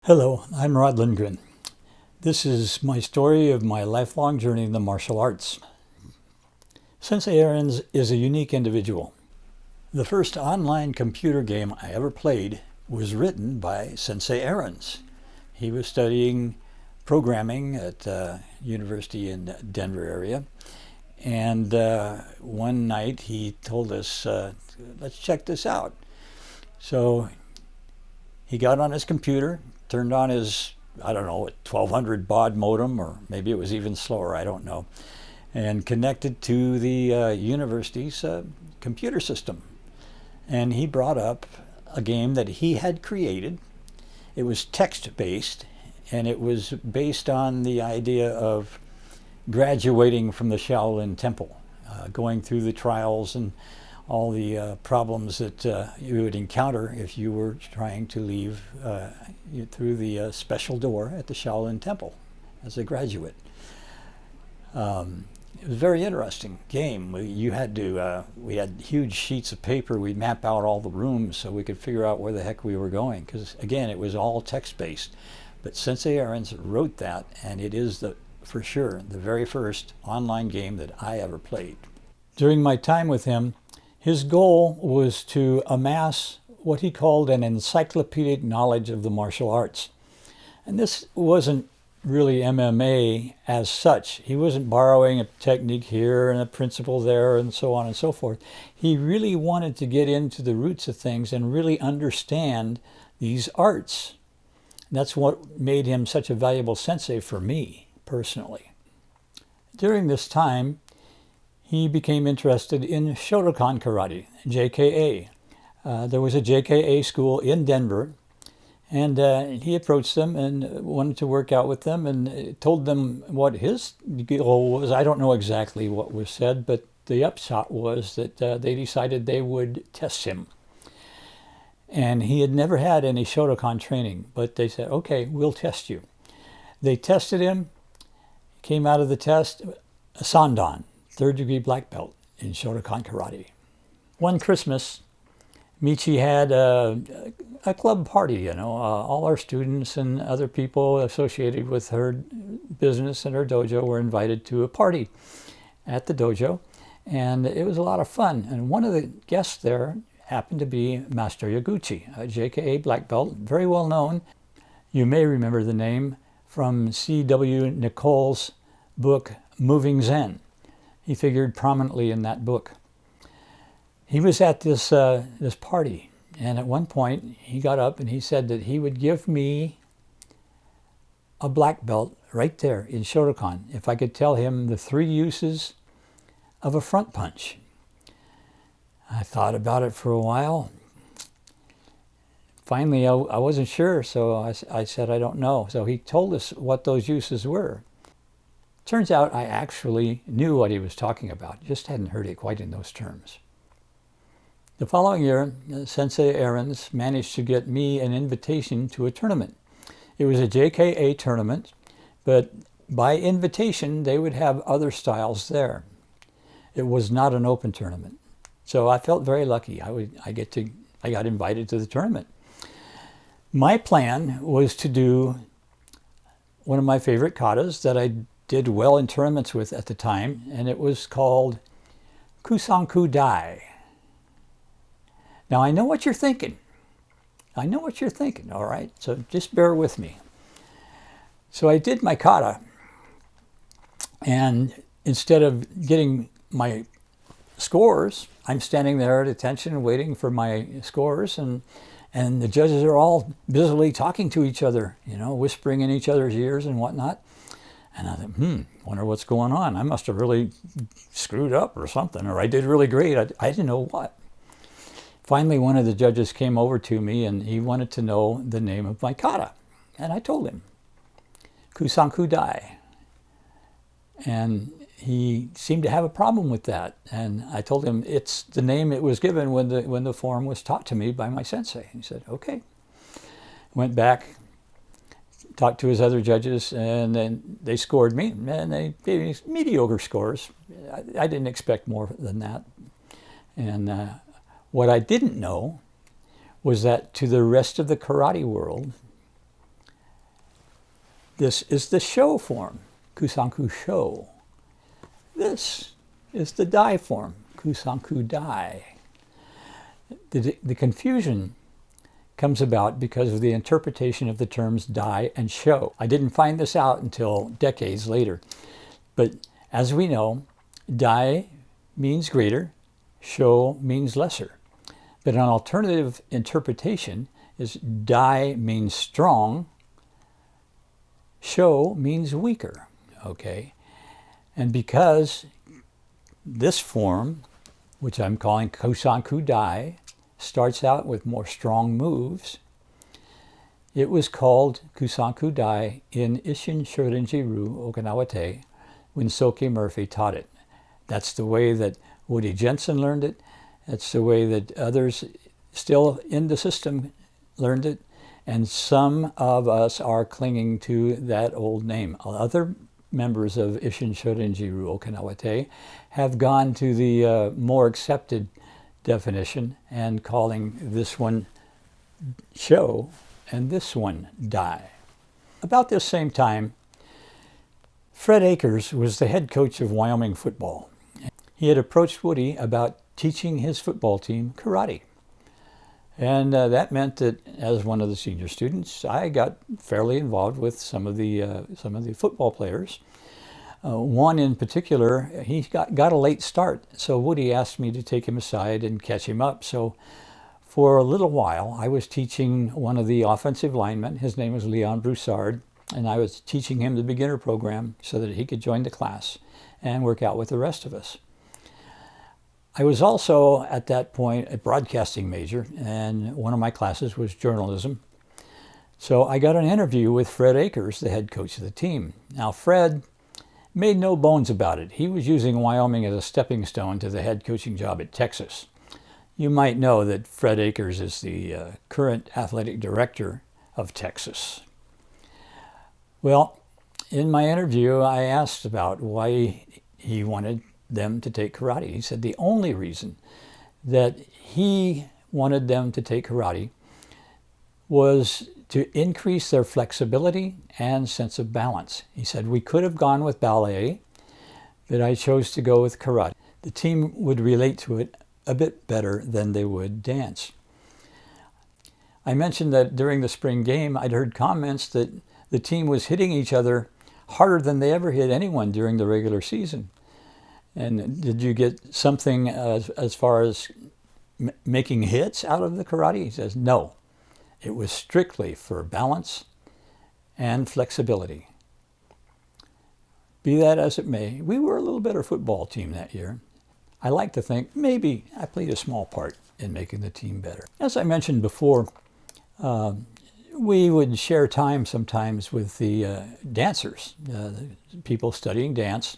Hello, I'm Rod Lindgren. This is my story of my lifelong journey in the martial arts. Sensei Ahrens is a unique individual. The first online computer game I ever played was written by Sensei Ahrens. He was studying programming at university in Denver area, and one night he told us, let's check this out. So he got on his computer, turned on his, 1200 baud modem, or maybe it was even slower, I don't know, and connected to the university's computer system. And he brought up a game that he had created. It was text-based, and it was based on the idea of graduating from the Shaolin Temple, going through the trials and all the problems that you would encounter if you were trying to leave through the special door at the Shaolin Temple as a graduate. It was a very interesting game. We had huge sheets of paper. We'd map out all the rooms so we could figure out where the heck we were going, because again, it was all text-based. But Sensei Ahrens wrote that, and it is for sure the very first online game that I ever played. During my time with him, his goal was to amass what he called an encyclopedic knowledge of the martial arts. And this wasn't really MMA as such. He wasn't borrowing a technique here and a principle there and so on and so forth. He really wanted to get into the roots of things and really understand these arts. That's what made him such a valuable sensei for me personally. During this time, he became interested in Shotokan karate, JKA. There was a JKA school in Denver, and he approached them and wanted to work out with them and told them what his goal was. I don't know exactly what was said, but the upshot was that they decided they would test him. And he had never had any Shotokan training, but they said, okay, we'll test you. They tested him, came out of the test, a Sandan, third-degree black belt in Shotokan karate. One Christmas, Michi had a club party, all our students and other people associated with her business and her dojo were invited to a party at the dojo, and it was a lot of fun. And one of the guests there happened to be Master Yaguchi, a JKA black belt, very well known. You may remember the name from C.W. Nicole's book, Moving Zen. He figured prominently in that book. He was at this party, and at one point he got up and he said that he would give me a black belt right there in Shotokan if I could tell him the 3 uses of a front punch. I thought about it for a while. Finally, I wasn't sure, so I said, I don't know. So he told us what those uses were. Turns out I actually knew what he was talking about, just hadn't heard it quite in those terms. The following year, Sensei Ahrens managed to get me an invitation to a tournament. It was a JKA tournament, but by invitation, they would have other styles there. It was not an open tournament. So I felt very lucky. I got invited to the tournament. My plan was to do one of my favorite katas that I did well in tournaments with at the time, and it was called Kusanku Dai. Now I know what you're thinking. All right? So just bear with me. So I did my kata, and instead of getting my scores, I'm standing there at attention waiting for my scores, and the judges are all busily talking to each other, whispering in each other's ears and whatnot. And I thought, wonder what's going on. I must have really screwed up or something, or I did really great. I didn't know what. Finally, one of the judges came over to me, and he wanted to know the name of my kata. And I told him, Kusanku Dai. And he seemed to have a problem with that. And I told him it's the name it was given when the form was taught to me by my sensei. He said, okay. Went back, talked to his other judges, and then they scored me, and they gave me mediocre scores. I didn't expect more than that. And what I didn't know was that to the rest of the karate world, This is the sho form, kusanku sho. This is the dai form, kusanku dai. The confusion comes about because of the interpretation of the terms dai and sho. I didn't find this out until decades later. But as we know, dai means greater, sho means lesser. But an alternative interpretation is dai means strong, sho means weaker, okay? And because this form, which I'm calling kusanku dai, starts out with more strong moves, it was called kusanku dai in Isshin Shorinji-ru, Okinawa-te, when Soki Murphy taught it. That's the way that Woody Jensen learned it. That's the way that others still in the system learned it. And some of us are clinging to that old name. Other members of Isshin Shorinji-ru, Okinawa-te, have gone to the more accepted definition and calling this one sho and this one dai. About this same time, Fred Akers was the head coach of Wyoming football. He had approached Woody about teaching his football team karate. And that meant that as one of the senior students, I got fairly involved with some of the football players. One in particular, he got a late start, so Woody asked me to take him aside and catch him up. So for a little while, I was teaching one of the offensive linemen. His name was Leon Broussard, and I was teaching him the beginner program so that he could join the class and work out with the rest of us. I was also, at that point, a broadcasting major, and one of my classes was journalism. So I got an interview with Fred Akers, the head coach of the team. Now, Fred made no bones about it. He was using Wyoming as a stepping stone to the head coaching job at Texas. You might know that Fred Akers is the current athletic director of Texas. Well, in my interview, I asked about why he wanted them to take karate. He said the only reason that he wanted them to take karate was to increase their flexibility and sense of balance. He said, we could have gone with ballet, but I chose to go with karate. The team would relate to it a bit better than they would dance. I mentioned that during the spring game, I'd heard comments that the team was hitting each other harder than they ever hit anyone during the regular season. And did you get something as far as making hits out of the karate? He says, no. It was strictly for balance and flexibility. Be that as it may, we were a little better football team that year. I like to think maybe I played a small part in making the team better. As I mentioned before, we would share time sometimes with the dancers, people studying dance.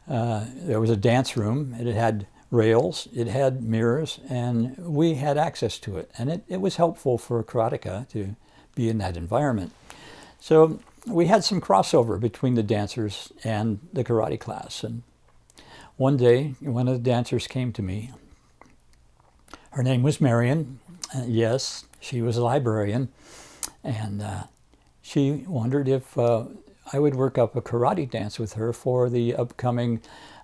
There was a dance room. It had rails, it had mirrors, and we had access to it. And it was helpful for a karateka to be in that environment. So we had some crossover between the dancers and the karate class. And one day, one of the dancers came to me. Her name was Marion. Yes, she was a librarian. And she wondered if I would work up a karate dance with her for the upcoming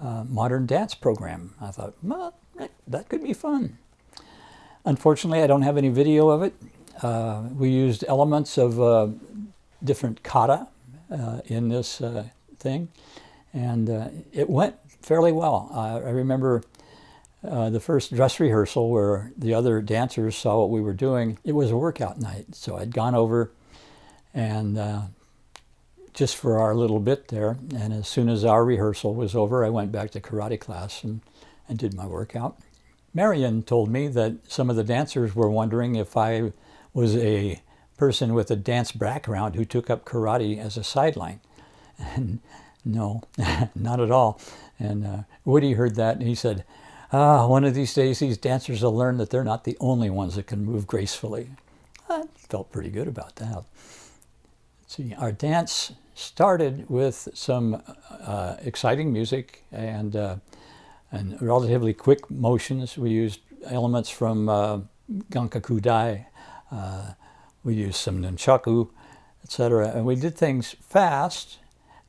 modern dance program. I thought, well, that could be fun. Unfortunately, I don't have any video of it. We used elements of different kata in this thing, and it went fairly well. I remember the first dress rehearsal where the other dancers saw what we were doing. It was a workout night, so I'd gone over and just for our little bit there, and as soon as our rehearsal was over, I went back to karate class and did my workout. Marion told me that some of the dancers were wondering if I was a person with a dance background who took up karate as a sideline. And no, not at all. And Woody heard that and he said, one of these days these dancers will learn that they're not the only ones that can move gracefully. I felt pretty good about that. See, our dance started with some exciting music and relatively quick motions. We used elements from Gankaku Dai. We used some nunchaku etc. And we did things fast,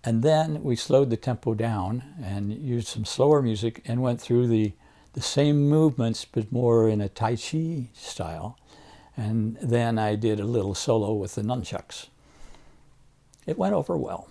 and then we slowed the tempo down and used some slower music and went through the same movements, but more in a Tai Chi style. And then I did a little solo with the nunchucks. It went over well.